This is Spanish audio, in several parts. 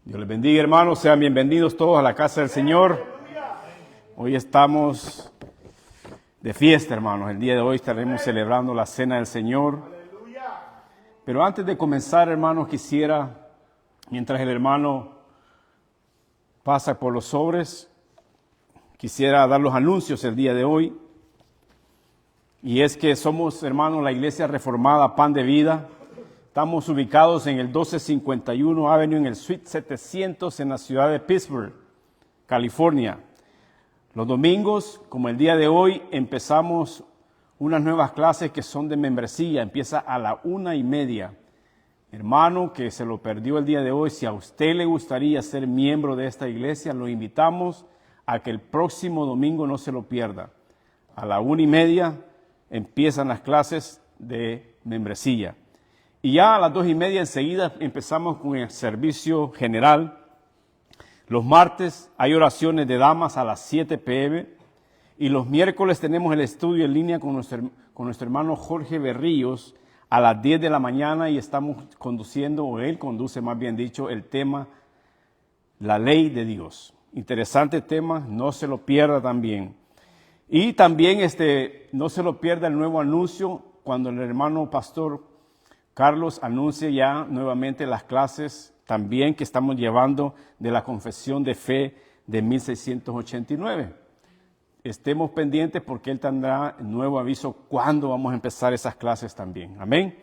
Dios les bendiga, hermanos. Sean bienvenidos todos a la casa del Señor. Hoy estamos de fiesta, hermanos. El día de hoy estaremos celebrando la cena del Señor. Pero antes de comenzar, hermanos, quisiera, mientras el hermano pasa por los sobres, quisiera dar los anuncios el día de hoy. Y es que somos, hermanos, la Iglesia Reformada Pan de Vida. Estamos ubicados en el 1251 Avenue, en el Suite 700, en la ciudad de Pittsburgh, California. Los domingos, como el día de hoy, empezamos unas nuevas clases que son de membresía. Empieza a la 1:30. Hermano, que se lo perdió el día de hoy, si a usted le gustaría ser miembro de esta iglesia, lo invitamos a que el próximo domingo no se lo pierda. A la 1:30 empiezan las clases de membresía. Y ya a las 2:30 enseguida empezamos con el servicio general. Los martes hay oraciones de damas a las 7 p.m. Y los miércoles tenemos el estudio en línea con nuestro hermano Jorge Berríos a las 10 de la mañana y estamos conduciendo, o él conduce más bien dicho, el tema La Ley de Dios. Interesante tema, no se lo pierda también. Y también no se lo pierda el nuevo anuncio cuando el hermano pastor Carlos anuncia ya nuevamente las clases también que estamos llevando de la confesión de fe de 1689. Estemos pendientes porque él tendrá nuevo aviso cuándo vamos a empezar esas clases también. Amén.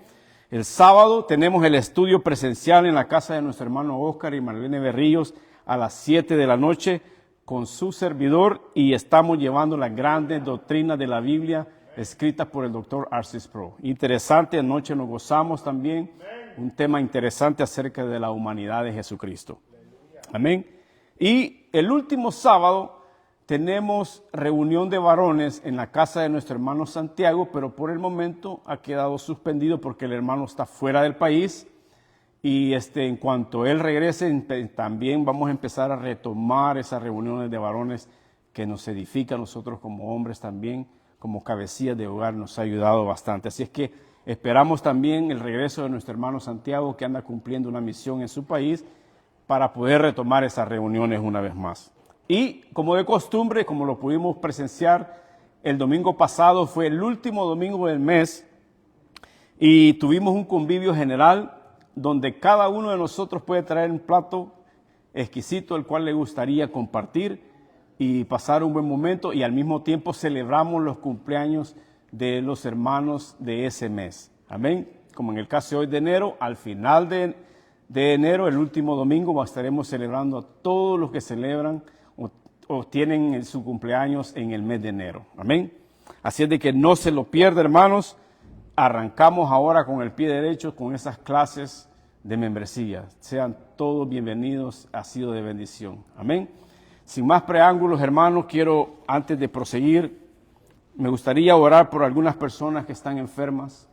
El sábado tenemos el estudio presencial en la casa de nuestro hermano Oscar y Marlene Berríos a las 7 de la noche con su servidor y estamos llevando las grandes doctrinas de la Biblia escrita por el doctor R.C. Sproul. Interesante, anoche nos gozamos también, un tema interesante acerca de la humanidad de Jesucristo. Amén. Y el último sábado tenemos reunión de varones en la casa de nuestro hermano Santiago, pero por el momento ha quedado suspendido porque el hermano está fuera del país. Y en cuanto él regrese, también vamos a empezar a retomar esas reuniones de varones que nos edifican a nosotros como hombres también, como cabecilla de hogar, nos ha ayudado bastante. Así es que esperamos también el regreso de nuestro hermano Santiago, que anda cumpliendo una misión en su país, para poder retomar esas reuniones una vez más. Y como de costumbre, como lo pudimos presenciar, el domingo pasado fue el último domingo del mes y tuvimos un convivio general donde cada uno de nosotros puede traer un plato exquisito, el cual le gustaría compartir y pasar un buen momento, y al mismo tiempo celebramos los cumpleaños de los hermanos de ese mes. Amén. Como en el caso de hoy de enero, al final de enero, el último domingo, estaremos celebrando a todos los que celebran o tienen su cumpleaños en el mes de enero. Amén. Así es de que no se lo pierda, hermanos. Arrancamos ahora con el pie derecho con esas clases de membresía. Sean todos bienvenidos, ha sido de bendición. Amén. Sin más preámbulos, hermanos, quiero, antes de proseguir, me gustaría orar por algunas personas que están enfermas.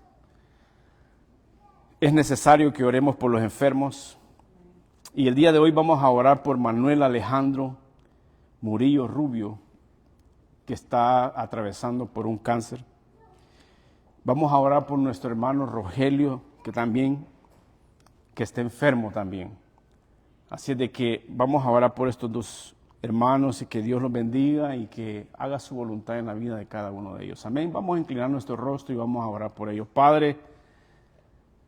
Es necesario que oremos por los enfermos. Y el día de hoy vamos a orar por Manuel Alejandro Murillo Rubio, que está atravesando por un cáncer. Vamos a orar por nuestro hermano Rogelio, que está enfermo también. Así es de que vamos a orar por estos dos hermanos y que Dios los bendiga y que haga su voluntad en la vida de cada uno de ellos. Amén. Vamos a inclinar nuestro rostro y vamos a orar por ellos. Padre,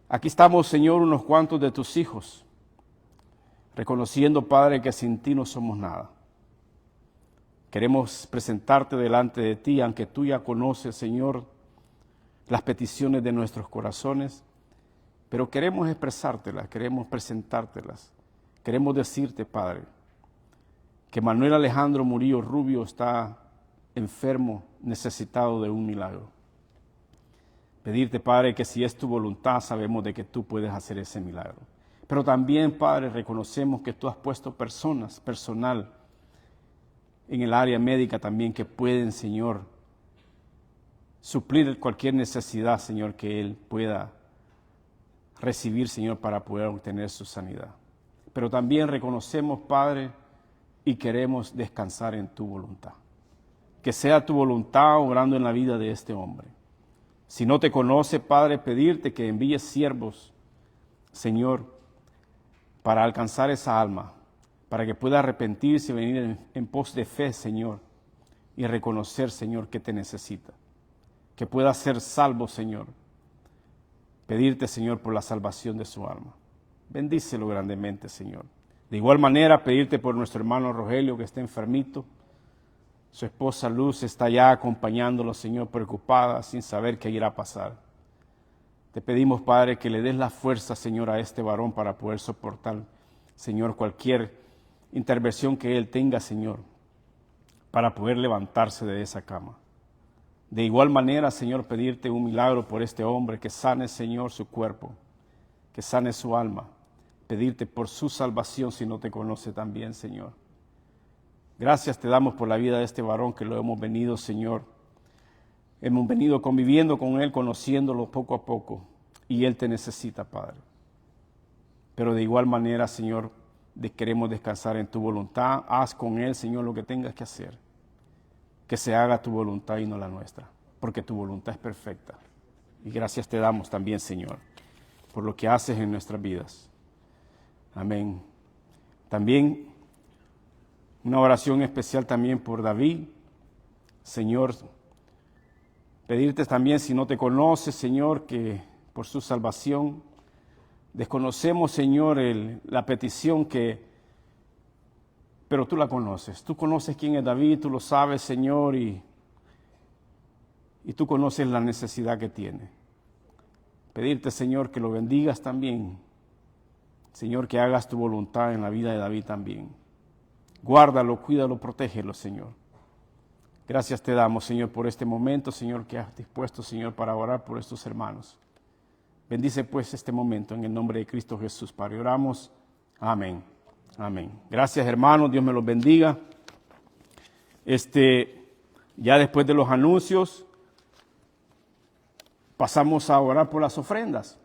aquí estamos, Señor, unos cuantos de tus hijos, reconociendo, Padre, que sin ti no somos nada. Queremos presentarte delante de ti, aunque tú ya conoces, Señor, las peticiones de nuestros corazones, pero queremos expresártelas, queremos presentártelas. Queremos decirte, Padre, que Manuel Alejandro Murillo Rubio está enfermo, necesitado de un milagro. Pedirte, Padre, que si es tu voluntad, sabemos de que tú puedes hacer ese milagro. Pero también, Padre, reconocemos que tú has puesto personal, en el área médica también, que pueden, Señor, suplir cualquier necesidad, Señor, que él pueda recibir, Señor, para poder obtener su sanidad. Pero también reconocemos, Padre, y queremos descansar en tu voluntad. Que sea tu voluntad obrando en la vida de este hombre. Si no te conoce, Padre, pedirte que envíes siervos, Señor, para alcanzar esa alma, para que pueda arrepentirse y venir en pos de fe, Señor, y reconocer, Señor, que te necesita, que pueda ser salvo, Señor. Pedirte, Señor, por la salvación de su alma. Bendícelo grandemente, Señor. De igual manera, pedirte por nuestro hermano Rogelio, que está enfermito. Su esposa Luz está ya acompañándolo, Señor, preocupada, sin saber qué irá a pasar. Te pedimos, Padre, que le des la fuerza, Señor, a este varón para poder soportar, Señor, cualquier intervención que él tenga, Señor, para poder levantarse de esa cama. De igual manera, Señor, pedirte un milagro por este hombre, que sane, Señor, su cuerpo, que sane su alma. Pedirte por su salvación si no te conoce también, Señor. Gracias te damos por la vida de este varón que lo hemos venido, Señor. Hemos venido conviviendo con él, conociéndolo poco a poco. Y él te necesita, Padre. Pero de igual manera, Señor, queremos descansar en tu voluntad. Haz con él, Señor, lo que tengas que hacer. Que se haga tu voluntad y no la nuestra, porque tu voluntad es perfecta. Y gracias te damos también, Señor, por lo que haces en nuestras vidas. Amén. También una oración especial también por David. Señor, pedirte también, si no te conoces, Señor, que por su salvación, desconocemos, Señor, la petición pero tú la conoces. Tú conoces quién es David, tú lo sabes, Señor, y tú conoces la necesidad que tiene. Pedirte, Señor, que lo bendigas también. Señor, que hagas tu voluntad en la vida de David también. Guárdalo, cuídalo, protégelo, Señor. Gracias te damos, Señor, por este momento, Señor, que has dispuesto, Señor, para orar por estos hermanos. Bendice, pues, este momento en el nombre de Cristo Jesús. Padre, oramos. Amén. Amén. Gracias, hermanos. Dios me los bendiga. Ya después de los anuncios, pasamos a orar por las ofrendas.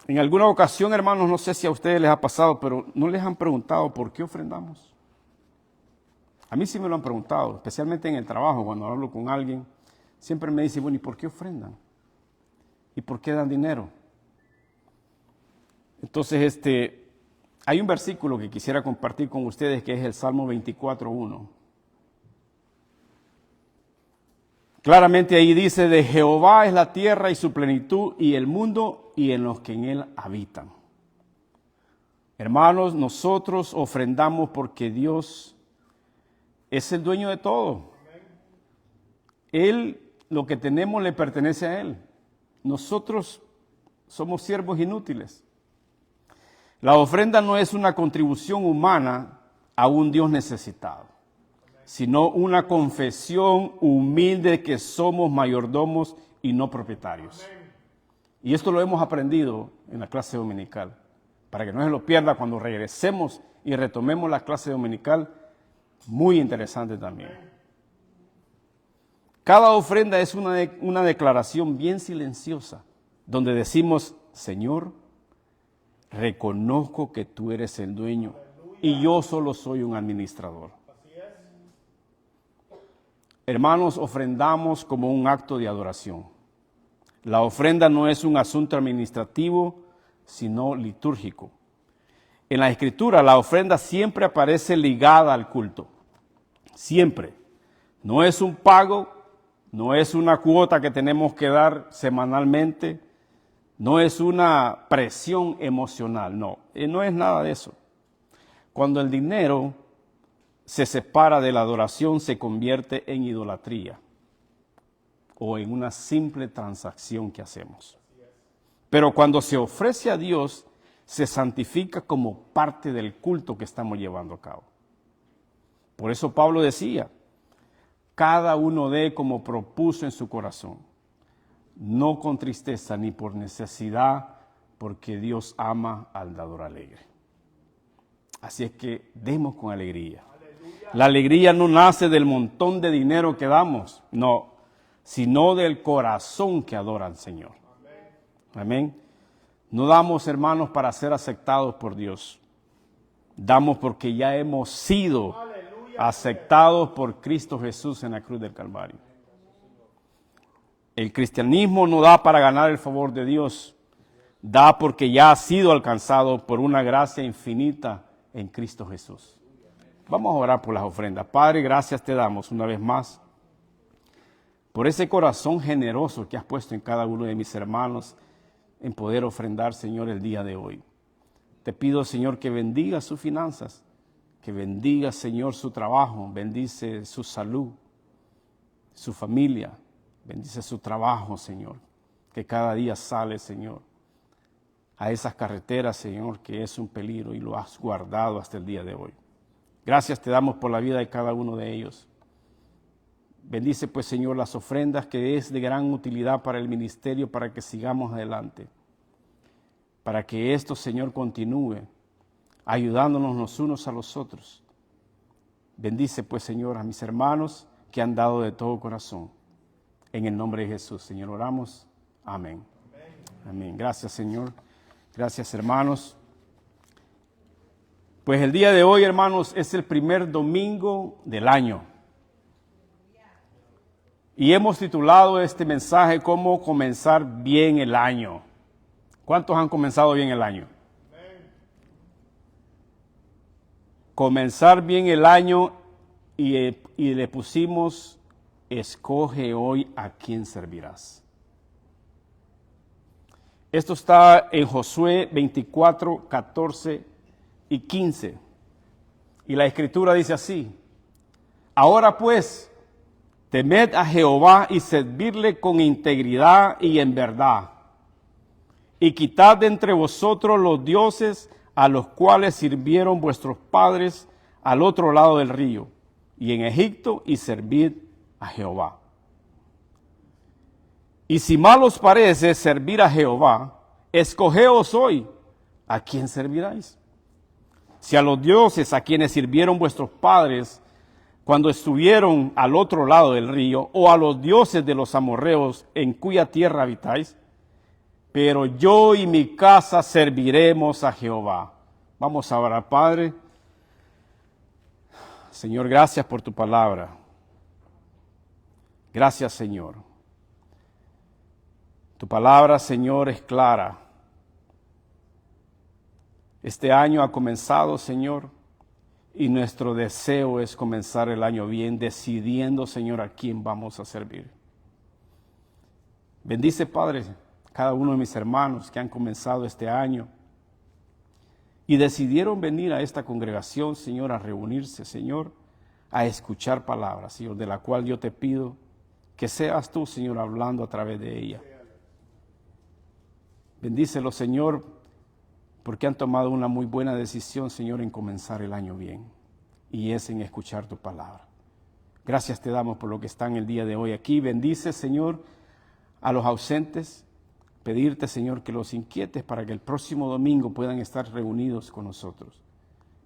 En alguna ocasión, hermanos, no sé si a ustedes les ha pasado, pero ¿no les han preguntado por qué ofrendamos? A mí sí me lo han preguntado, especialmente en el trabajo, cuando hablo con alguien, siempre me dicen, bueno, ¿y por qué ofrendan? ¿Y por qué dan dinero? Entonces, hay un versículo que quisiera compartir con ustedes, que es el Salmo 24:1. Claramente ahí dice, de Jehová es la tierra y su plenitud, y el mundo y en los que en él habitan. Hermanos, nosotros ofrendamos porque Dios es el dueño de todo. Él, lo que tenemos le pertenece a Él. Nosotros somos siervos inútiles. La ofrenda no es una contribución humana a un Dios necesitado, sino una confesión humilde que somos mayordomos y no propietarios. Y esto lo hemos aprendido en la clase dominical, para que no se lo pierda cuando regresemos y retomemos la clase dominical, muy interesante también. Cada ofrenda es una declaración bien silenciosa, donde decimos, Señor, reconozco que tú eres el dueño y yo solo soy un administrador. Hermanos, ofrendamos como un acto de adoración. La ofrenda no es un asunto administrativo, sino litúrgico. En la Escritura, la ofrenda siempre aparece ligada al culto. Siempre. No es un pago, no es una cuota que tenemos que dar semanalmente, no es una presión emocional, no es nada de eso. Cuando el dinero se separa de la adoración, se convierte en idolatría o en una simple transacción que hacemos. Pero cuando se ofrece a Dios, se santifica como parte del culto que estamos llevando a cabo. Por eso Pablo decía, cada uno dé como propuso en su corazón, no con tristeza ni por necesidad, porque Dios ama al dador alegre. Así es que demos con alegría. La alegría no nace del montón de dinero que damos, no, sino del corazón que adora al Señor. Amén. No damos, hermanos, para ser aceptados por Dios. Damos porque ya hemos sido aceptados por Cristo Jesús en la cruz del Calvario. El cristianismo no da para ganar el favor de Dios. Da porque ya has sido alcanzado por una gracia infinita en Cristo Jesús. Vamos a orar por las ofrendas. Padre, gracias te damos una vez más por ese corazón generoso que has puesto en cada uno de mis hermanos en poder ofrendar, Señor, el día de hoy. Te pido, Señor, que bendiga sus finanzas, que bendiga, Señor, su trabajo, bendice su salud, su familia, bendice su trabajo, Señor, que cada día sale, Señor, a esas carreteras, Señor, que es un peligro y lo has guardado hasta el día de hoy. Gracias te damos por la vida de cada uno de ellos. Bendice pues, Señor, las ofrendas que es de gran utilidad para el ministerio, para que sigamos adelante. Para que esto, Señor, continúe ayudándonos los unos a los otros. Bendice pues, Señor, a mis hermanos que han dado de todo corazón. En el nombre de Jesús, Señor, oramos. Amén. Amén. Gracias, Señor. Gracias, hermanos. Pues el día de hoy, hermanos, es el primer domingo del año. Y hemos titulado este mensaje "Cómo comenzar bien el año". ¿Cuántos han comenzado bien el año? Comenzar bien el año y le pusimos "Escoge hoy a quién servirás". Esto está en Josué 24, 14 y 15. Y la escritura dice así: Ahora pues, temed a Jehová y servirle con integridad y en verdad. Y quitad de entre vosotros los dioses a los cuales sirvieron vuestros padres al otro lado del río, y en Egipto, y servid a Jehová. Y si mal os parece servir a Jehová, escogeos hoy a quién serviráis. Si a los dioses a quienes sirvieron vuestros padres cuando estuvieron al otro lado del río, o a los dioses de los amorreos en cuya tierra habitáis, pero yo y mi casa serviremos a Jehová. Vamos a orar. Padre, Señor, gracias por tu palabra. Gracias, Señor. Tu palabra, Señor, es clara. Este año ha comenzado, Señor, y nuestro deseo es comenzar el año bien, decidiendo, Señor, a quién vamos a servir. Bendice, Padre, cada uno de mis hermanos que han comenzado este año y decidieron venir a esta congregación, Señor, a reunirse, Señor, a escuchar palabras, Señor, de la cual yo te pido que seas tú, Señor, hablando a través de ella. Bendícelo, Señor, porque han tomado una muy buena decisión, Señor, en comenzar el año bien, y es en escuchar tu palabra. Gracias te damos por lo que están el día de hoy aquí. Bendice, Señor, a los ausentes. Pedirte, Señor, que los inquietes para que el próximo domingo puedan estar reunidos con nosotros.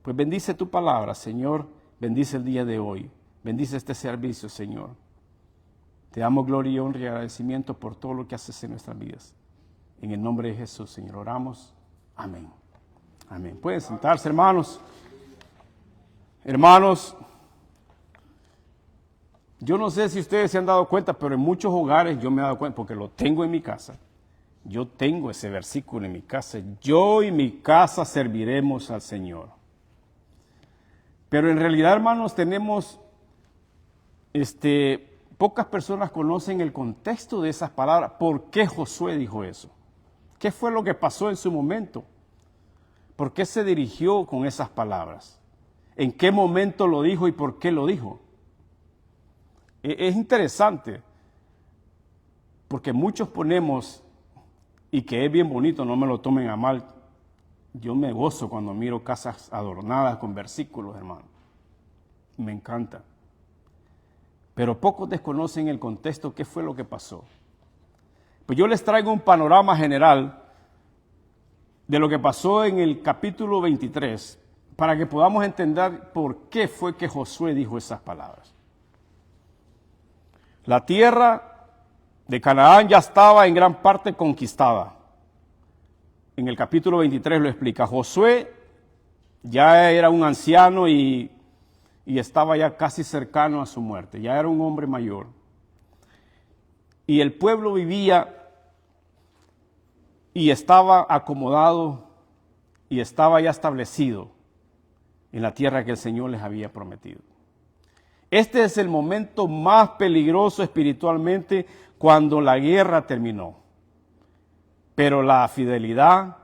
Pues bendice tu palabra, Señor, bendice el día de hoy, bendice este servicio, Señor. Te damos gloria y honra y agradecimiento por todo lo que haces en nuestras vidas. En el nombre de Jesús, Señor, oramos. Amén. Amén. Pueden sentarse, hermanos. Hermanos, yo no sé si ustedes se han dado cuenta, pero en muchos hogares yo me he dado cuenta, porque lo tengo en mi casa. Yo tengo ese versículo en mi casa. Yo y mi casa serviremos al Señor. Pero en realidad, hermanos, tenemos, pocas personas conocen el contexto de esas palabras. ¿Por qué Josué dijo eso? ¿Qué fue lo que pasó en su momento? ¿Por qué se dirigió con esas palabras? ¿En qué momento lo dijo y por qué lo dijo? Es interesante, porque muchos ponemos, y que es bien bonito, no me lo tomen a mal, yo me gozo cuando miro casas adornadas con versículos, hermano. Me encanta. Pero pocos desconocen el contexto, qué fue lo que pasó. Pues yo les traigo un panorama general de lo que pasó en el capítulo 23, para que podamos entender por qué fue que Josué dijo esas palabras. La tierra de Canaán ya estaba en gran parte conquistada. En el capítulo 23 lo explica. Josué ya era un anciano y estaba ya casi cercano a su muerte. Ya era un hombre mayor. Y el pueblo vivía y estaba acomodado y estaba ya establecido en la tierra que el Señor les había prometido. Este es el momento más peligroso espiritualmente, cuando la guerra terminó. Pero la fidelidad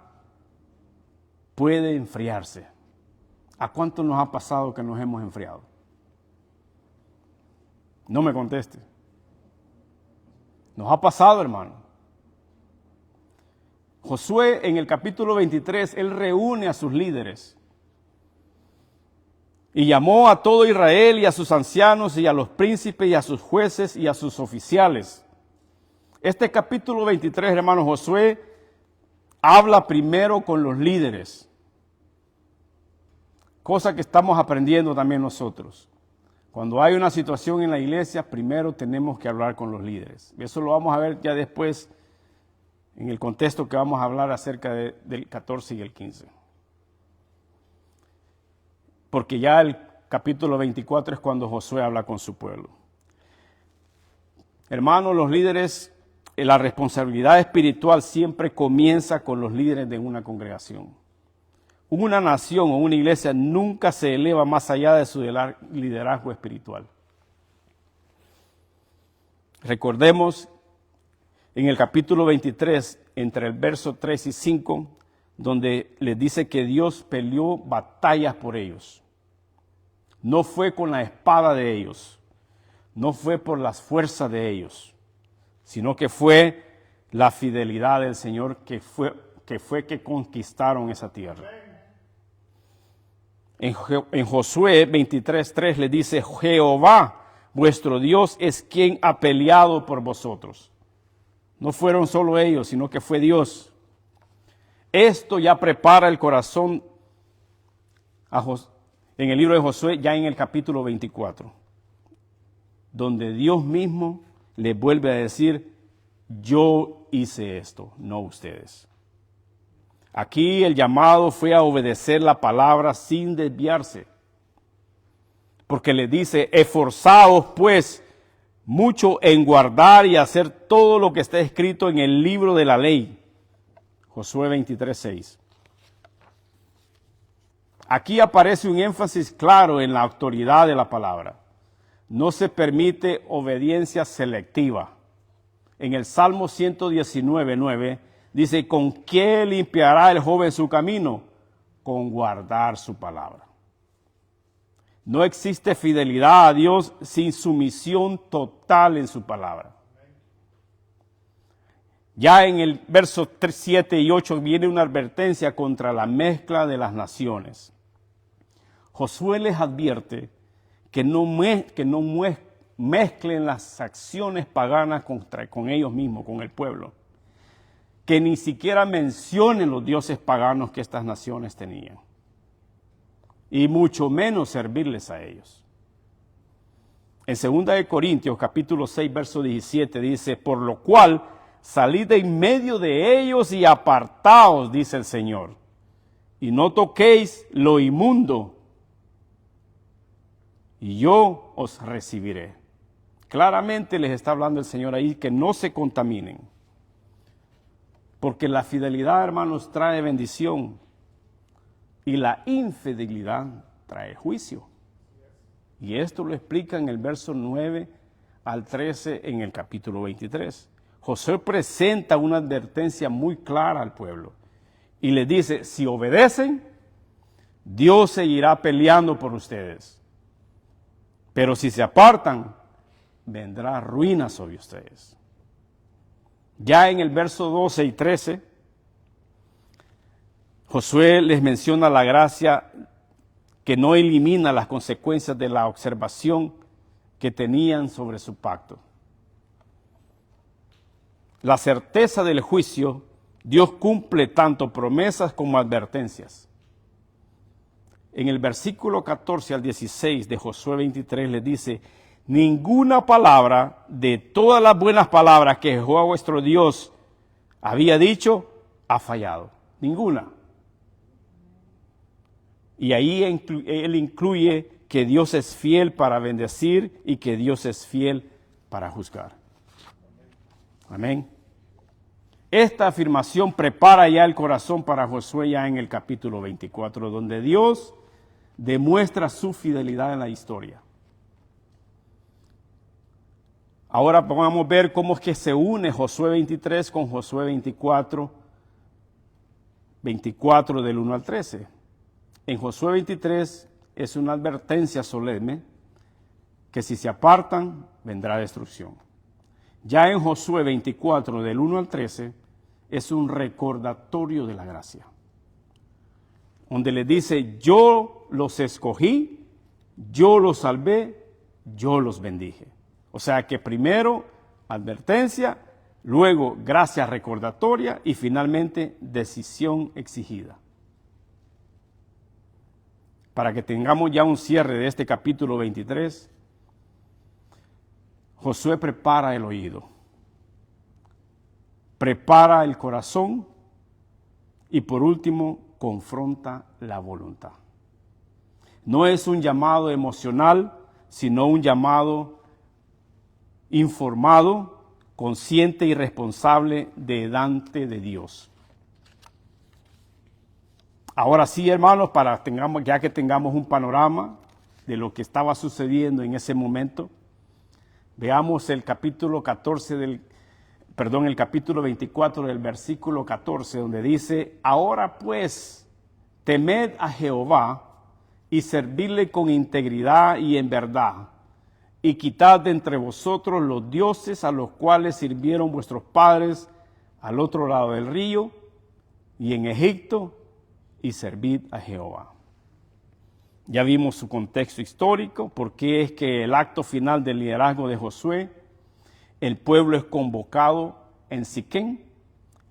puede enfriarse. ¿A cuánto nos ha pasado que nos hemos enfriado? No me conteste. Nos ha pasado, hermano. Josué, en el capítulo 23, él reúne a sus líderes y llamó a todo Israel y a sus ancianos y a los príncipes y a sus jueces y a sus oficiales. Este capítulo 23, hermano, Josué habla primero con los líderes, cosa que estamos aprendiendo también nosotros. Cuando hay una situación en la iglesia, primero tenemos que hablar con los líderes. Eso lo vamos a ver ya después en el contexto que vamos a hablar acerca del 14 y el 15. Porque ya el capítulo 24 es cuando Josué habla con su pueblo. Hermanos, los líderes, la responsabilidad espiritual siempre comienza con los líderes de una congregación. Una nación o una iglesia nunca se eleva más allá de su liderazgo espiritual. Recordemos en el capítulo 23, entre el verso 3 y 5, donde les dice que Dios peleó batallas por ellos. No fue con la espada de ellos, no fue por las fuerzas de ellos, sino que fue la fidelidad del Señor que conquistaron esa tierra. En Josué 23:3 le dice: Jehová, vuestro Dios, es quien ha peleado por vosotros. No fueron solo ellos, sino que fue Dios. Esto ya prepara el corazón en el libro de Josué, ya en el capítulo 24, donde Dios mismo le vuelve a decir: yo hice esto, no ustedes. Aquí el llamado fue a obedecer la palabra sin desviarse, porque le dice: esforzaos pues mucho en guardar y hacer todo lo que está escrito en el libro de la ley. Josué 23:6. Aquí aparece un énfasis claro en la autoridad de la palabra. No se permite obediencia selectiva. En el Salmo 119:9 dice: ¿con qué limpiará el joven su camino? Con guardar su palabra. No existe fidelidad a Dios sin sumisión total en su palabra. Ya en el verso 7 y 8 viene una advertencia contra la mezcla de las naciones. Josué les advierte que no mezclen las acciones paganas con ellos mismos, con el pueblo. Que ni siquiera mencionen los dioses paganos que estas naciones tenían. Y mucho menos servirles a ellos. En 2 Corintios capítulo 6, verso 17 dice: por lo cual salid de en medio de ellos y apartaos, dice el Señor, y no toquéis lo inmundo, y yo os recibiré. Claramente les está hablando el Señor ahí que no se contaminen, porque la fidelidad, hermanos, trae bendición y la infidelidad trae juicio. Y esto lo explica en el verso 9 al 13 en el capítulo 23. Josué presenta una advertencia muy clara al pueblo y les dice: si obedecen, Dios seguirá peleando por ustedes. Pero si se apartan, vendrá ruina sobre ustedes. Ya en el verso 12 y 13, Josué les menciona la gracia que no elimina las consecuencias de la observación que tenían sobre su pacto. La certeza del juicio, Dios cumple tanto promesas como advertencias. En el versículo 14 al 16 de Josué 23 les dice: ninguna palabra de todas las buenas palabras que Jehová vuestro Dios había dicho ha fallado. Ninguna. Y ahí él incluye que Dios es fiel para bendecir y que Dios es fiel para juzgar. Amén. Esta afirmación prepara ya el corazón para Josué ya en el capítulo 24, donde Dios demuestra su fidelidad en la historia. Ahora podemos ver cómo es que se une Josué 23 con Josué 24 del 1 al 13. En Josué 23 es una advertencia solemne que si se apartan vendrá destrucción. Ya en Josué 24 del 1 al 13 es un recordatorio de la gracia, donde le dice: yo los escogí, yo los salvé, yo los bendije. O sea que primero advertencia, luego gracia recordatoria y finalmente decisión exigida. Para que tengamos ya un cierre de este capítulo 23, Josué prepara el oído, prepara el corazón y por último confronta la voluntad. No es un llamado emocional, sino un llamado informado, consciente y responsable delante de Dios. Ahora sí, hermanos, ya que tengamos un panorama de lo que estaba sucediendo en ese momento, veamos el capítulo 24 del versículo 14, donde dice: ahora pues, temed a Jehová y servidle con integridad y en verdad, y quitad de entre vosotros los dioses a los cuales sirvieron vuestros padres al otro lado del río y en Egipto, y servid a Jehová. Ya vimos su contexto histórico, porque es que el acto final del liderazgo de Josué, el pueblo es convocado en Siquén,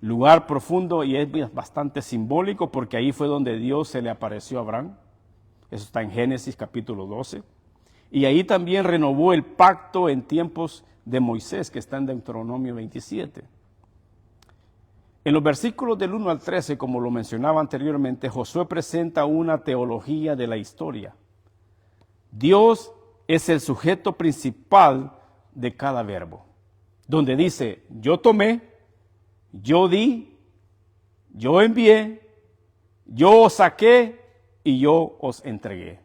lugar profundo, y es bastante simbólico porque ahí fue donde Dios se le apareció a Abraham. Eso está en Génesis capítulo 12. Y ahí también renovó el pacto en tiempos de Moisés, que está en Deuteronomio 27. En los versículos del 1 al 13, como lo mencionaba anteriormente, Josué presenta una teología de la historia. Dios es el sujeto principal de cada verbo, donde dice: yo tomé, yo di, yo envié, yo os saqué y yo os entregué.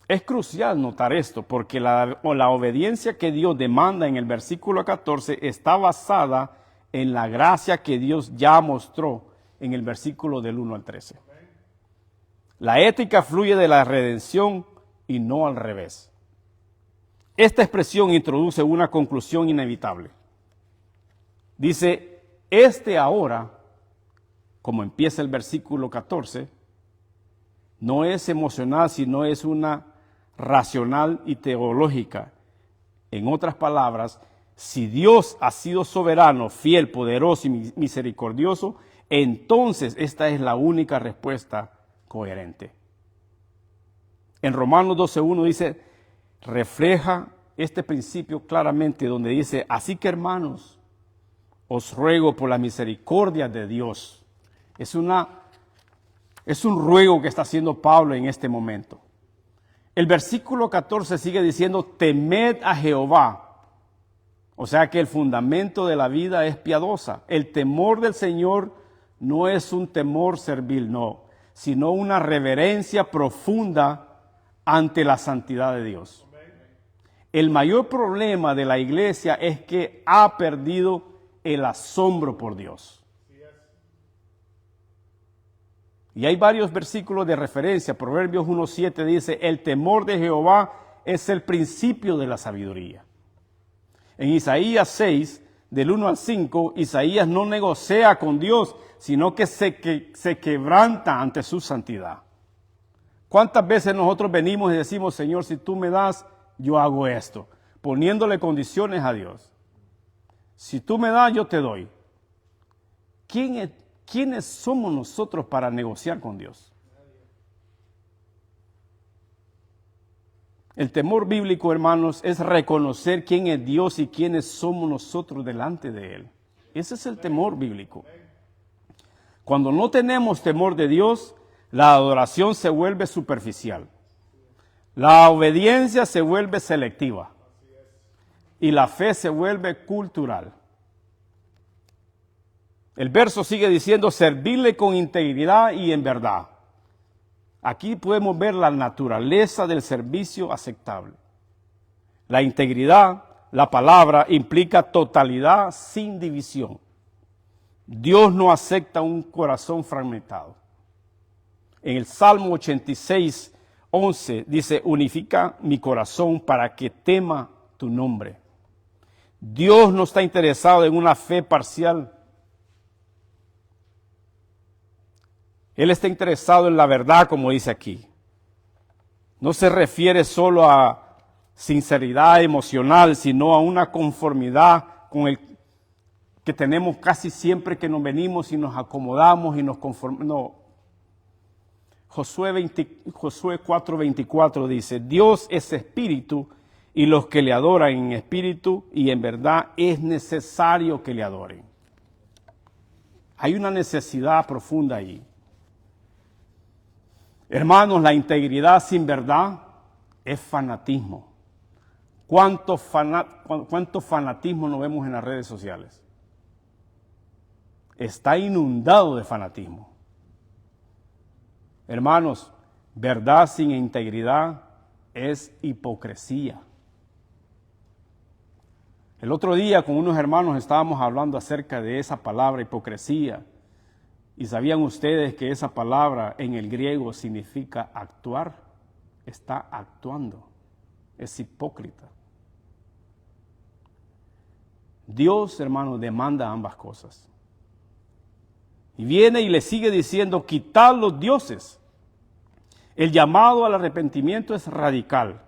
Es crucial notar esto, porque la obediencia que Dios demanda en el versículo 14 está basada en la gracia que Dios ya mostró en el versículo del 1 al 13. La ética fluye de la redención y no al revés. Esta expresión introduce una conclusión inevitable. Dice: ahora, como empieza el versículo 14, no es emocional, sino es una racional y teológica. En otras palabras, si Dios ha sido soberano, fiel, poderoso y misericordioso, entonces esta es la única respuesta coherente. En Romanos 12:1 dice, refleja este principio claramente, donde dice: así que, hermanos, os ruego por la misericordia de Dios. Es un ruego que está haciendo Pablo en este momento. El versículo 14 sigue diciendo: temed a Jehová. O sea que el fundamento de la vida es piadosa. El temor del Señor no es un temor servil, no, sino una reverencia profunda ante la santidad de Dios. El mayor problema de la iglesia es que ha perdido el asombro por Dios. Y hay varios versículos de referencia. Proverbios 1:7 dice: el temor de Jehová es el principio de la sabiduría. En Isaías 6, del 1 al 5, Isaías no negocia con Dios, sino que se quebranta ante su santidad. ¿Cuántas veces nosotros venimos y decimos: Señor, si tú me das, yo hago esto? Poniéndole condiciones a Dios. Si tú me das, yo te doy. ¿Quiénes somos nosotros para negociar con Dios? El temor bíblico, hermanos, es reconocer quién es Dios y quiénes somos nosotros delante de Él. Ese es el temor bíblico. Cuando no tenemos temor de Dios, la adoración se vuelve superficial. La obediencia se vuelve selectiva. Y la fe se vuelve cultural. El verso sigue diciendo, servirle con integridad y en verdad. Aquí podemos ver la naturaleza del servicio aceptable. La integridad, la palabra, implica totalidad sin división. Dios no acepta un corazón fragmentado. En el Salmo 86, 11 dice, unifica mi corazón para que tema tu nombre. Dios no está interesado en una fe parcial. Él está interesado en la verdad, como dice aquí. No se refiere solo a sinceridad emocional, sino a una conformidad con el que tenemos casi siempre que nos venimos y nos acomodamos y nos conformamos. No. Josué 4:24 dice, Dios es espíritu y los que le adoran en espíritu y en verdad es necesario que le adoren. Hay una necesidad profunda ahí. Hermanos, la integridad sin verdad es fanatismo. ¿Cuánto fanatismo nos vemos en las redes sociales? Está inundado de fanatismo. Hermanos, verdad sin integridad es hipocresía. El otro día con unos hermanos estábamos hablando acerca de esa palabra hipocresía. ¿Y sabían ustedes que esa palabra en el griego significa actuar? Está actuando. Es hipócrita. Dios, hermanos, demanda ambas cosas. Y viene y le sigue diciendo, quitad los dioses. El llamado al arrepentimiento es radical.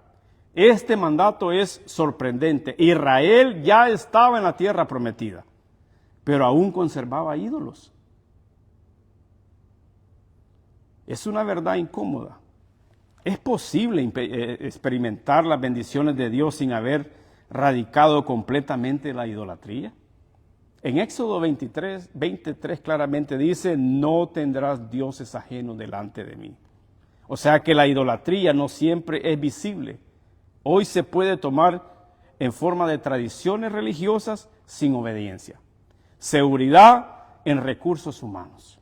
Este mandato es sorprendente. Israel ya estaba en la tierra prometida, pero aún conservaba ídolos. Es una verdad incómoda. ¿Es posible experimentar las bendiciones de Dios sin haber radicado completamente la idolatría? En Éxodo 23 claramente dice, no tendrás dioses ajenos delante de mí. O sea que la idolatría no siempre es visible. Hoy se puede tomar en forma de tradiciones religiosas sin obediencia. Seguridad en recursos humanos.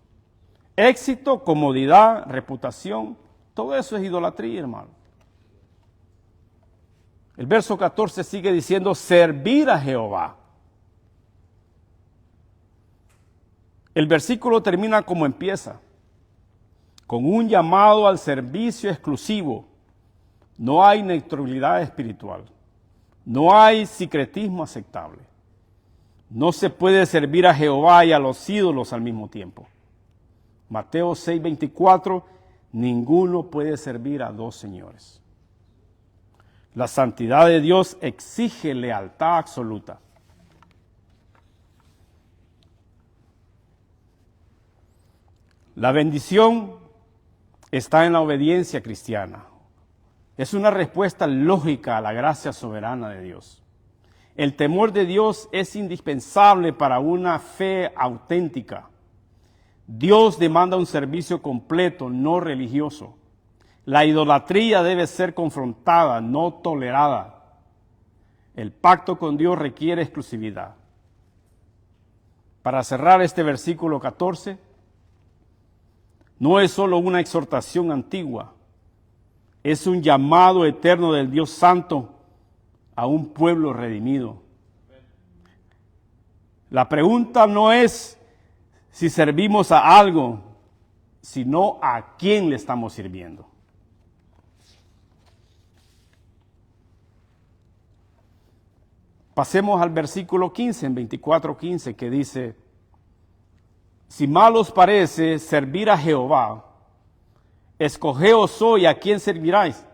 Éxito, comodidad, reputación, todo eso es idolatría, hermano. El verso 14 sigue diciendo, servir a Jehová. El versículo termina como empieza, con un llamado al servicio exclusivo. No hay neutralidad espiritual, no hay secretismo aceptable. No se puede servir a Jehová y a los ídolos al mismo tiempo. Mateo 6:24, ninguno puede servir a dos señores. La santidad de Dios exige lealtad absoluta. La bendición está en la obediencia cristiana. Es una respuesta lógica a la gracia soberana de Dios. El temor de Dios es indispensable para una fe auténtica. Dios demanda un servicio completo, no religioso. La idolatría debe ser confrontada, no tolerada. El pacto con Dios requiere exclusividad. Para cerrar este versículo 14, no es solo una exhortación antigua, es un llamado eterno del Dios Santo a un pueblo redimido. La pregunta no es si servimos a algo, sino a quién le estamos sirviendo. Pasemos al versículo 15, en 24:15, que dice, si mal os parece servir a Jehová, escogeos hoy a quién serviráis,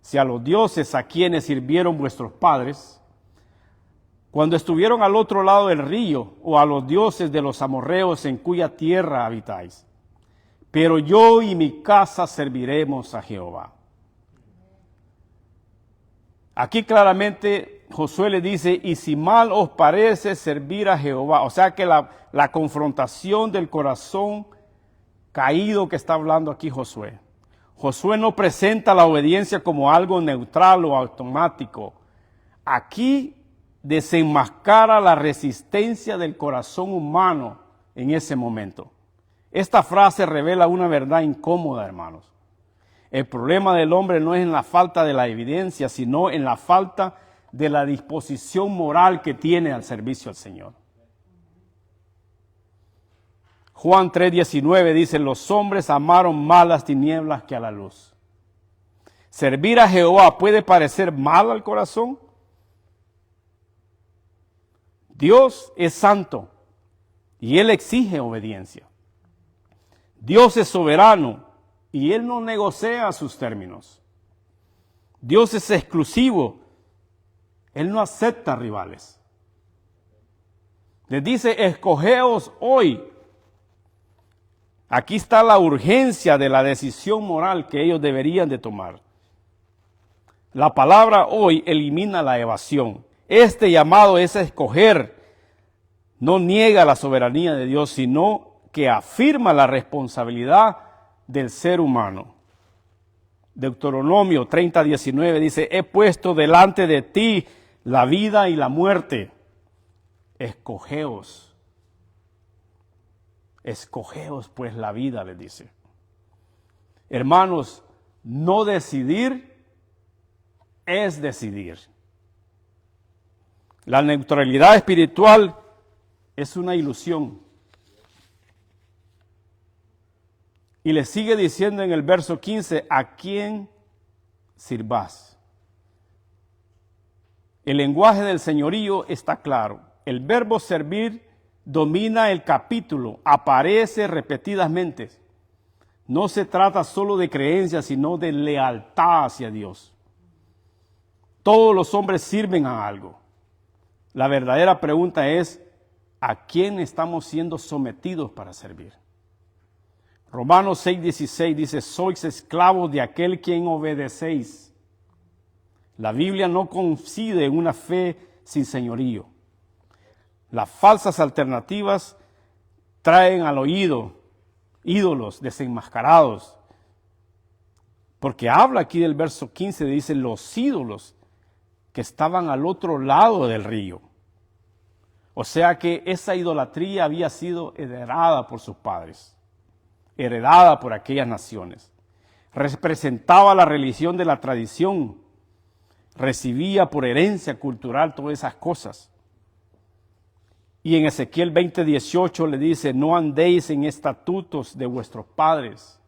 si a los dioses a quienes sirvieron vuestros padres, cuando estuvieron al otro lado del río, o a los dioses de los amorreos en cuya tierra habitáis. Pero yo y mi casa serviremos a Jehová. Aquí claramente Josué le dice, y si mal os parece servir a Jehová, o sea que la confrontación del corazón caído que está hablando aquí Josué. Josué no presenta la obediencia como algo neutral o automático. Aquí desenmascara la resistencia del corazón humano en ese momento. Esta frase revela una verdad incómoda, hermanos. El problema del hombre no es en la falta de la evidencia, sino en la falta de la disposición moral que tiene al servicio al Señor. Juan 3:19 dice, los hombres amaron más las tinieblas que a la luz. ¿Servir a Jehová puede parecer mal al corazón? Dios es santo y Él exige obediencia. Dios es soberano y Él no negocia sus términos. Dios es exclusivo. Él no acepta rivales. Les dice, escogeos hoy. Aquí está la urgencia de la decisión moral que ellos deberían de tomar. La palabra hoy elimina la evasión. Este llamado es a escoger. No niega la soberanía de Dios, sino que afirma la responsabilidad del ser humano. Deuteronomio 30:19 dice, he puesto delante de ti la vida y la muerte. Escogeos. Escogeos pues la vida, les dice. Hermanos, no decidir es decidir. La neutralidad espiritual es una ilusión. Y le sigue diciendo en el verso 15, ¿a quién sirvas? El lenguaje del señorío está claro. El verbo servir domina el capítulo, aparece repetidamente. No se trata solo de creencia, sino de lealtad hacia Dios. Todos los hombres sirven a algo. La verdadera pregunta es, ¿a quién estamos siendo sometidos para servir? Romanos 6:16 dice, sois esclavos de aquel quien obedecéis. La Biblia no coincide en una fe sin señorío. Las falsas alternativas traen al oído ídolos desenmascarados. Porque habla aquí del verso 15, dice los ídolos que estaban al otro lado del río. O sea que esa idolatría había sido heredada por sus padres, heredada por aquellas naciones. Representaba la religión de la tradición, recibía por herencia cultural todas esas cosas. Y en Ezequiel 20:18 le dice, no andéis en estatutos de vuestros padres.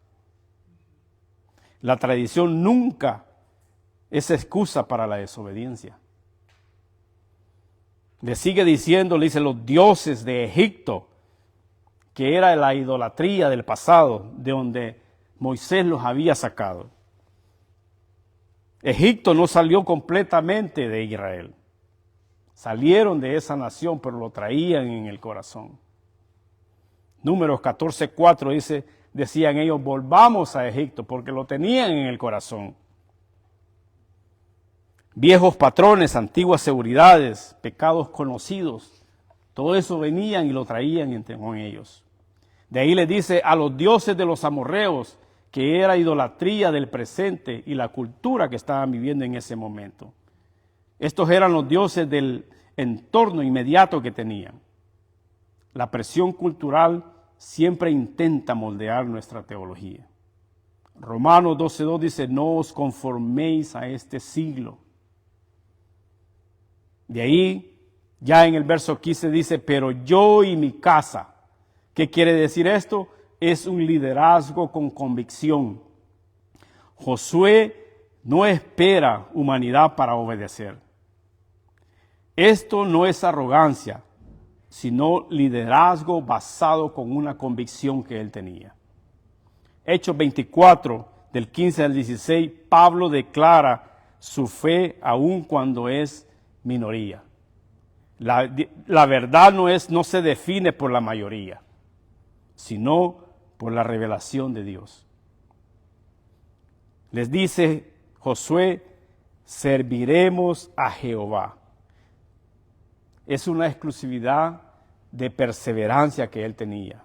La tradición nunca es excusa para la desobediencia. Le sigue diciendo, le dice, los dioses de Egipto, que era la idolatría del pasado, de donde Moisés los había sacado. Egipto no salió completamente de Israel. Salieron de esa nación, pero lo traían en el corazón. Números 14:4 dice, decían ellos, volvamos a Egipto, porque lo tenían en el corazón. Viejos patrones, antiguas seguridades, pecados conocidos, todo eso venían y lo traían con ellos. De ahí le dice a los dioses de los amorreos, que era idolatría del presente y la cultura que estaban viviendo en ese momento. Estos eran los dioses del entorno inmediato que tenían. La presión cultural siempre intenta moldear nuestra teología. Romanos 12:2 dice, no os conforméis a este siglo. De ahí, ya en el verso 15 dice, pero yo y mi casa. ¿Qué quiere decir esto? Es un liderazgo con convicción. Josué no espera humanidad para obedecer. Esto no es arrogancia, sino liderazgo basado con una convicción que él tenía. Hechos 24, del 15 al 16, Pablo declara su fe aun cuando es minoría. La verdad no se define por la mayoría, sino por la revelación de Dios. Les dice Josué, serviremos a Jehová. Es una exclusividad de perseverancia que él tenía.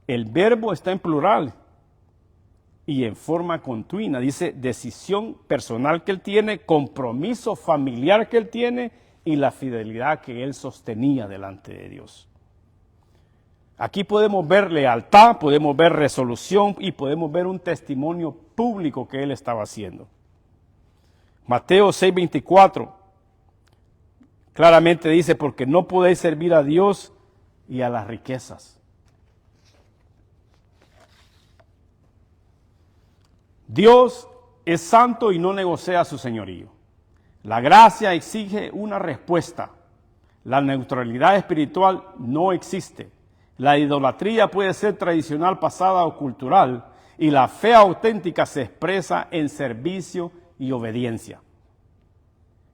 El verbo está en plural y en forma continua. Dice decisión personal que él tiene, compromiso familiar que él tiene y la fidelidad que él sostenía delante de Dios. Aquí podemos ver lealtad, podemos ver resolución y podemos ver un testimonio público que él estaba haciendo. Mateo 6:24 claramente dice, porque no podéis servir a Dios y a las riquezas. Dios es santo y no negocia su señorío. La gracia exige una respuesta. La neutralidad espiritual no existe. La idolatría puede ser tradicional, pasada o cultural, y la fe auténtica se expresa en servicio y obediencia.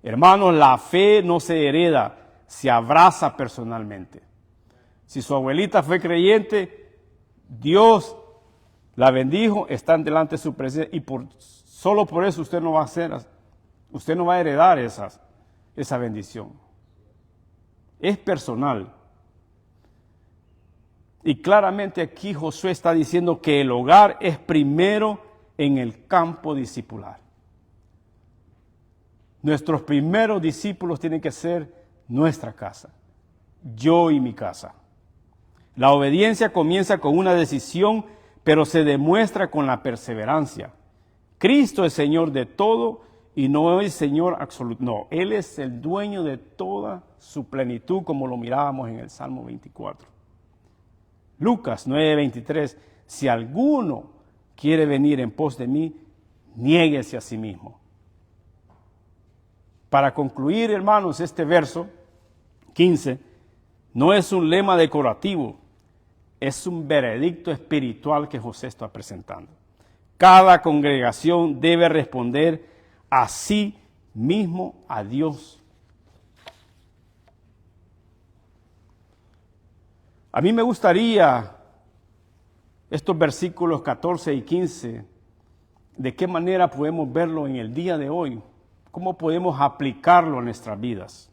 Hermanos, la fe no se hereda, se abraza personalmente. Si su abuelita fue creyente, Dios la bendijo, están delante de su presencia, y solo por eso usted no va a heredar esa bendición. Es personal. Y claramente aquí Josué está diciendo que el hogar es primero en el campo discipular. Nuestros primeros discípulos tienen que ser nuestra casa, yo y mi casa. La obediencia comienza con una decisión, pero se demuestra con la perseverancia. Cristo es Señor de todo y no es Señor absoluto. No, Él es el dueño de toda su plenitud, como lo mirábamos en el Salmo 24. Lucas 9:23, si alguno quiere venir en pos de mí, niéguese a sí mismo. Para concluir, hermanos, este verso 15 no es un lema decorativo, es un veredicto espiritual que José está presentando. Cada congregación debe responder a sí mismo a Dios. A mí me gustaría estos versículos 14 y 15, de qué manera podemos verlo en el día de hoy, cómo podemos aplicarlo en nuestras vidas.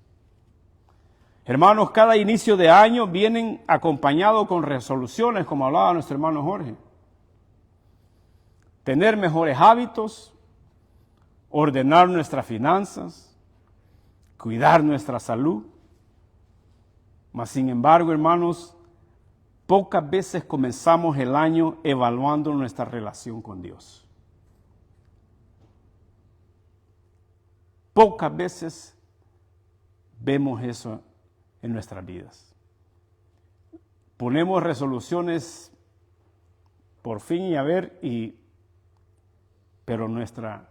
Hermanos, cada inicio de año vienen acompañados con resoluciones, como hablaba nuestro hermano Jorge. Tener mejores hábitos, ordenar nuestras finanzas, cuidar nuestra salud. Mas, sin embargo, hermanos, pocas veces comenzamos el año evaluando nuestra relación con Dios. Pocas veces vemos eso en nuestras vidas. Ponemos resoluciones por fin y a ver, pero nuestra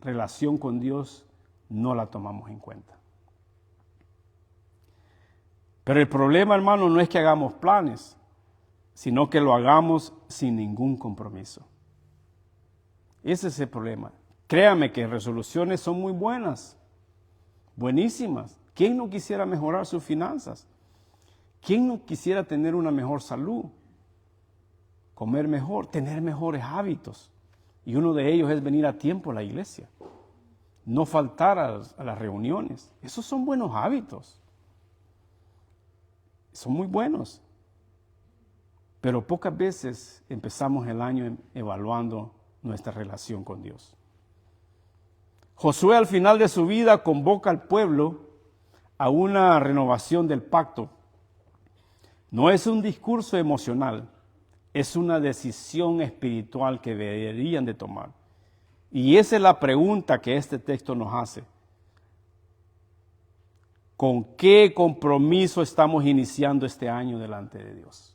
relación con Dios no la tomamos en cuenta. Pero el problema, hermano, no es que hagamos planes, sino que lo hagamos sin ningún compromiso. Ese es el problema. Créame que resoluciones son muy buenas, buenísimas. ¿Quién no quisiera mejorar sus finanzas? ¿Quién no quisiera tener una mejor salud? Comer mejor, tener mejores hábitos. Y uno de ellos es venir a tiempo a la iglesia. No faltar a las reuniones. Esos son buenos hábitos. Son muy buenos. Pero pocas veces empezamos el año evaluando nuestra relación con Dios. Josué, al final de su vida, convoca al pueblo a una renovación del pacto. No es un discurso emocional, es una decisión espiritual que deberían de tomar. Y esa es la pregunta que este texto nos hace. ¿Con qué compromiso estamos iniciando este año delante de Dios?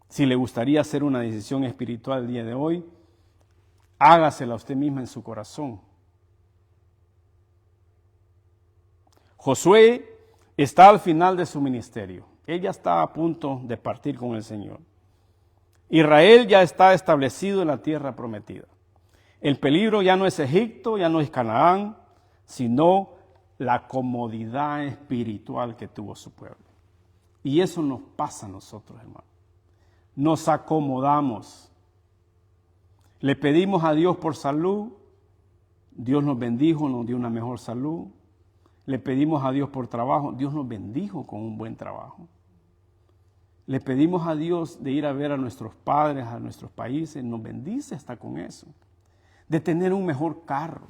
Si le gustaría hacer una decisión espiritual el día de hoy, hágasela usted misma en su corazón. Josué está al final de su ministerio. Él ya está a punto de partir con el Señor. Israel ya está establecido en la tierra prometida. El peligro ya no es Egipto, ya no es Canaán, sino la comodidad espiritual que tuvo su pueblo. Y eso nos pasa a nosotros, hermanos. Nos acomodamos. Le pedimos a Dios por salud, Dios nos bendijo, nos dio una mejor salud. Le pedimos a Dios por trabajo, Dios nos bendijo con un buen trabajo. Le pedimos a Dios de ir a ver a nuestros padres, a nuestros países, nos bendice hasta con eso. De tener un mejor carro.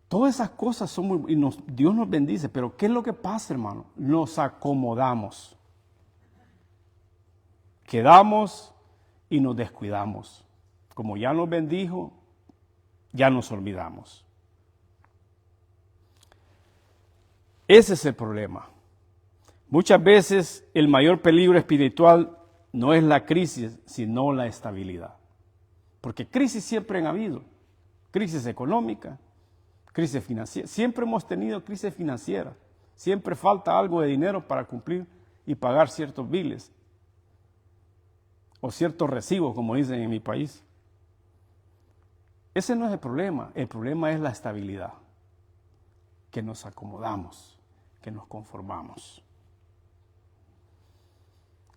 Todas esas cosas son muy... Dios nos bendice, pero ¿qué es lo que pasa, hermano? Nos acomodamos. Quedamos y nos descuidamos. Como ya nos bendijo, ya nos olvidamos. Ese es el problema. Muchas veces el mayor peligro espiritual no es la crisis, sino la estabilidad. Porque crisis siempre han habido. Crisis económica, crisis financiera. Siempre hemos tenido crisis financiera. Siempre falta algo de dinero para cumplir y pagar ciertos biles. O ciertos recibos, como dicen en mi país. Ese no es el problema es la estabilidad. Que nos acomodamos, que nos conformamos.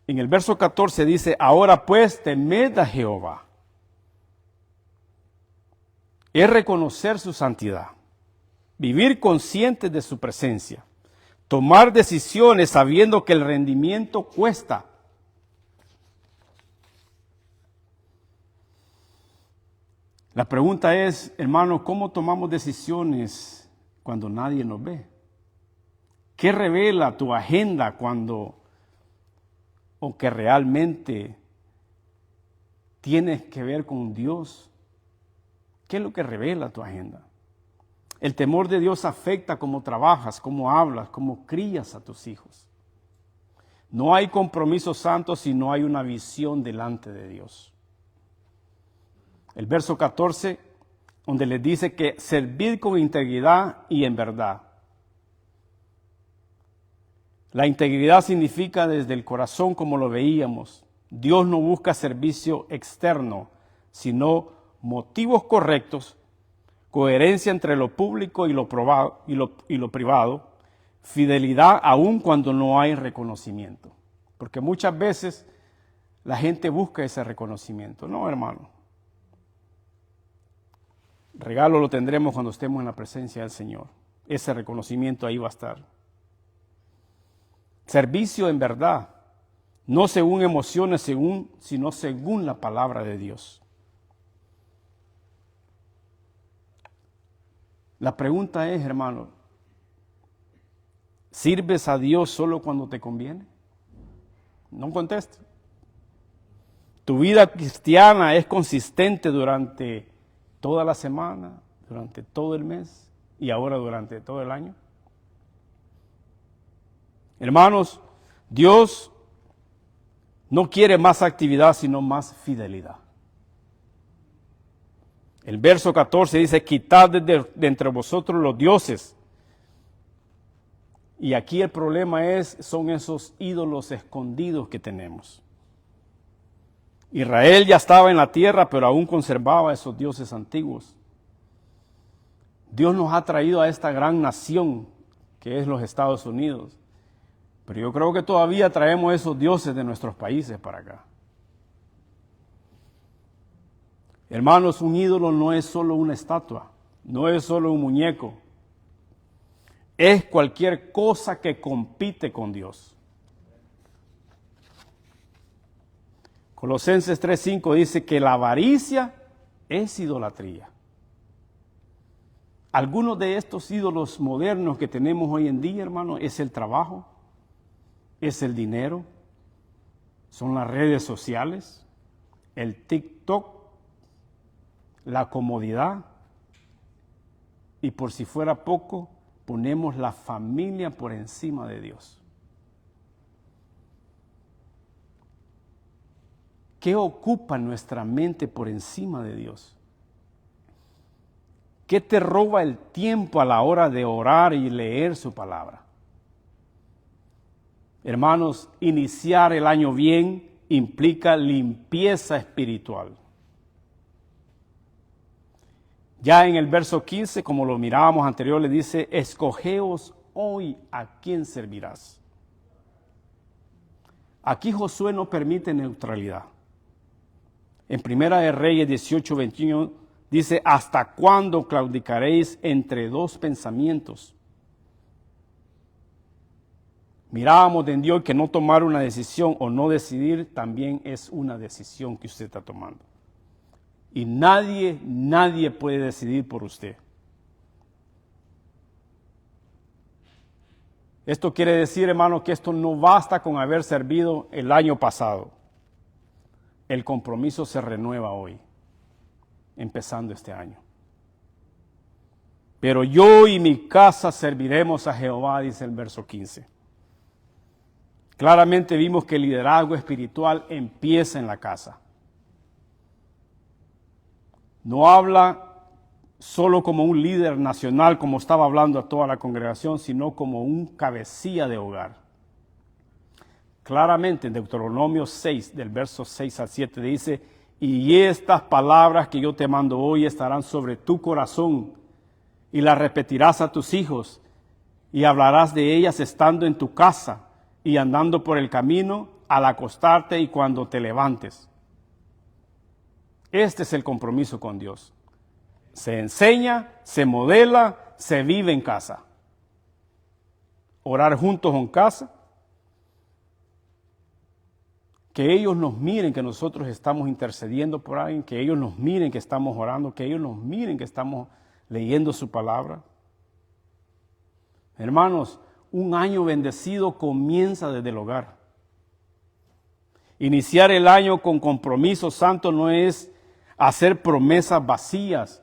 En el verso 14 dice, ahora pues temed a Jehová. Es reconocer su santidad, vivir conscientes de su presencia, tomar decisiones sabiendo que el rendimiento cuesta. La pregunta es, hermano, ¿cómo tomamos decisiones cuando nadie nos ve? ¿Qué revela tu agenda o que realmente tienes que ver con Dios? ¿Qué es lo que revela tu agenda? El temor de Dios afecta cómo trabajas, cómo hablas, cómo crías a tus hijos. No hay compromiso santo si no hay una visión delante de Dios. El verso 14, donde les dice que servid con integridad y en verdad. La integridad significa desde el corazón, como lo veíamos. Dios no busca servicio externo, sino motivos correctos, coherencia entre lo público y lo privado, fidelidad aun cuando no hay reconocimiento. Porque muchas veces la gente busca ese reconocimiento. No, hermano. Regalo lo tendremos cuando estemos en la presencia del Señor. Ese reconocimiento ahí va a estar. Servicio en verdad, no según emociones, sino según la palabra de Dios. La pregunta es, hermano, ¿sirves a Dios solo cuando te conviene? No conteste. ¿Tu vida cristiana es consistente durante toda la semana, durante todo el mes y ahora durante todo el año? Hermanos, Dios no quiere más actividad, sino más fidelidad. El verso 14 dice, quitad de entre vosotros los dioses. Y aquí el problema son esos ídolos escondidos que tenemos. Israel ya estaba en la tierra, pero aún conservaba esos dioses antiguos. Dios nos ha traído a esta gran nación, que es los Estados Unidos. Pero yo creo que todavía traemos esos dioses de nuestros países para acá. Hermanos, un ídolo no es solo una estatua, no es solo un muñeco. Es cualquier cosa que compite con Dios. Colosenses 3:5 dice que la avaricia es idolatría. Algunos de estos ídolos modernos que tenemos hoy en día, hermano, es el trabajo, es el dinero, son las redes sociales, el TikTok, la comodidad y por si fuera poco, ponemos la familia por encima de Dios. ¿Qué ocupa nuestra mente por encima de Dios? ¿Qué te roba el tiempo a la hora de orar y leer su palabra? Hermanos, iniciar el año bien implica limpieza espiritual. Ya en el verso 15, como lo mirábamos anterior, le dice, escogeos hoy a quién servirás. Aquí Josué no permite neutralidad. En Primera de Reyes 18:21 dice, ¿hasta cuándo claudicaréis entre dos pensamientos? Mirábamos en Dios que no tomar una decisión o no decidir también es una decisión que usted está tomando. Y nadie puede decidir por usted. Esto quiere decir, hermano, que esto no basta con haber servido el año pasado. El compromiso se renueva hoy, empezando este año. Pero yo y mi casa serviremos a Jehová, dice el verso 15. Claramente vimos que el liderazgo espiritual empieza en la casa. No habla solo como un líder nacional, como estaba hablando a toda la congregación, sino como un cabecilla de hogar. Claramente en Deuteronomio 6, del verso 6 al 7, dice, y estas palabras que yo te mando hoy estarán sobre tu corazón, y las repetirás a tus hijos, y hablarás de ellas estando en tu casa, y andando por el camino, al acostarte y cuando te levantes. Este es el compromiso con Dios. Se enseña, se modela, se vive en casa. Orar juntos en casa. Que ellos nos miren que nosotros estamos intercediendo por alguien, que ellos nos miren que estamos orando, que ellos nos miren que estamos leyendo su palabra. Hermanos, un año bendecido comienza desde el hogar. Iniciar el año con compromiso santo no es hacer promesas vacías,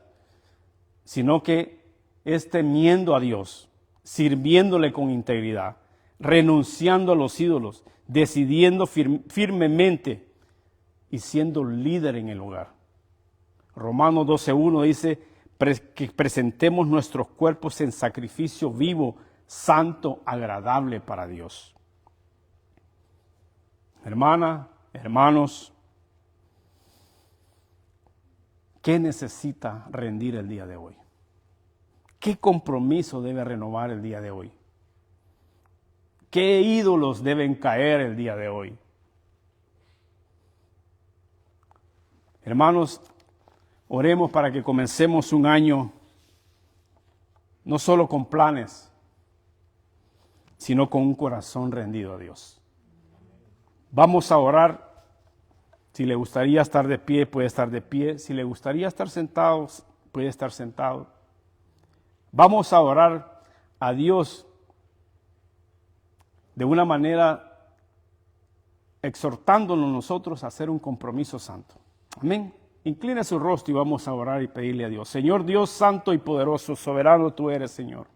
sino que es temiendo a Dios, sirviéndole con integridad, renunciando a los ídolos, decidiendo firmemente y siendo líder en el hogar. Romanos 12:1 dice que presentemos nuestros cuerpos en sacrificio vivo, santo, agradable para Dios. Hermana, hermanos, ¿qué necesita rendir el día de hoy? ¿Qué compromiso debe renovar el día de hoy? ¿Qué ídolos deben caer el día de hoy? Hermanos, oremos para que comencemos un año no solo con planes, sino con un corazón rendido a Dios. Vamos a orar. Si le gustaría estar de pie, puede estar de pie. Si le gustaría estar sentado, puede estar sentado. Vamos a orar a Dios de una manera exhortándonos nosotros a hacer un compromiso santo. Amén. Inclina su rostro y vamos a orar y pedirle a Dios. Señor Dios santo y poderoso, soberano tú eres, Señor.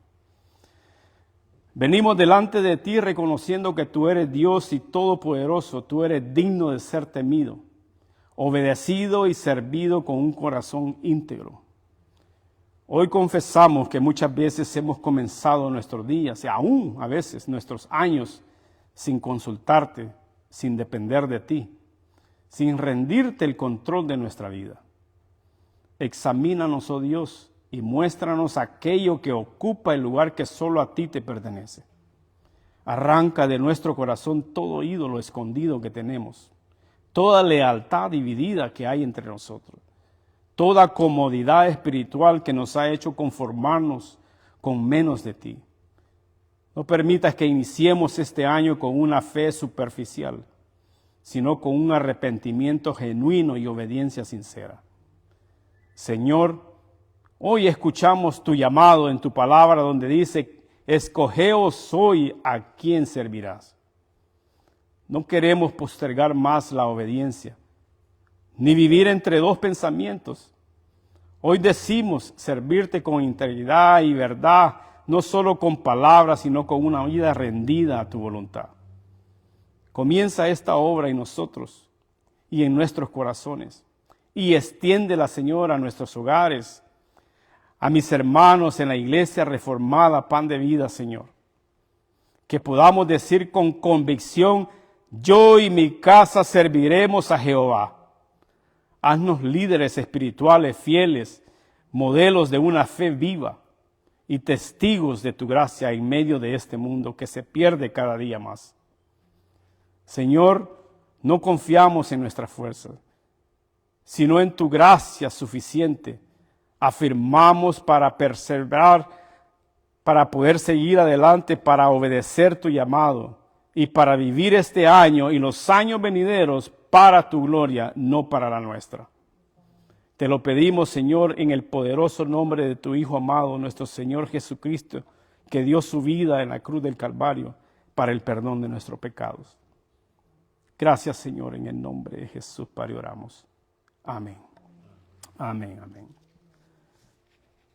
Venimos delante de ti reconociendo que tú eres Dios y todopoderoso, tú eres digno de ser temido, obedecido y servido con un corazón íntegro. Hoy confesamos que muchas veces hemos comenzado nuestros días y aún a veces nuestros años sin consultarte, sin depender de ti, sin rendirte el control de nuestra vida. Examínanos, oh Dios, y muéstranos aquello que ocupa el lugar que solo a ti te pertenece. Arranca de nuestro corazón todo ídolo escondido que tenemos, toda lealtad dividida que hay entre nosotros, toda comodidad espiritual que nos ha hecho conformarnos con menos de ti. No permitas que iniciemos este año con una fe superficial, sino con un arrepentimiento genuino y obediencia sincera. Señor, hoy escuchamos tu llamado en tu palabra donde dice, escogeos hoy a quién servirás. No queremos postergar más la obediencia, ni vivir entre dos pensamientos. Hoy decimos servirte con integridad y verdad, no solo con palabras, sino con una vida rendida a tu voluntad. Comienza esta obra en nosotros y en nuestros corazones, y extiéndela, Señor, a nuestros hogares, a mis hermanos en la iglesia reformada, Pan de Vida, Señor. Que podamos decir con convicción, yo y mi casa serviremos a Jehová. Haznos líderes espirituales fieles, modelos de una fe viva y testigos de tu gracia en medio de este mundo que se pierde cada día más. Señor, no confiamos en nuestra fuerza, sino en tu gracia suficiente. Afirmamos para perseverar, para poder seguir adelante, para obedecer tu llamado y para vivir este año y los años venideros para tu gloria, no para la nuestra. Te lo pedimos, Señor, en el poderoso nombre de tu Hijo amado, nuestro Señor Jesucristo, que dio su vida en la cruz del Calvario para el perdón de nuestros pecados. Gracias, Señor, en el nombre de Jesús, para oramos. Amén. Amén, amén.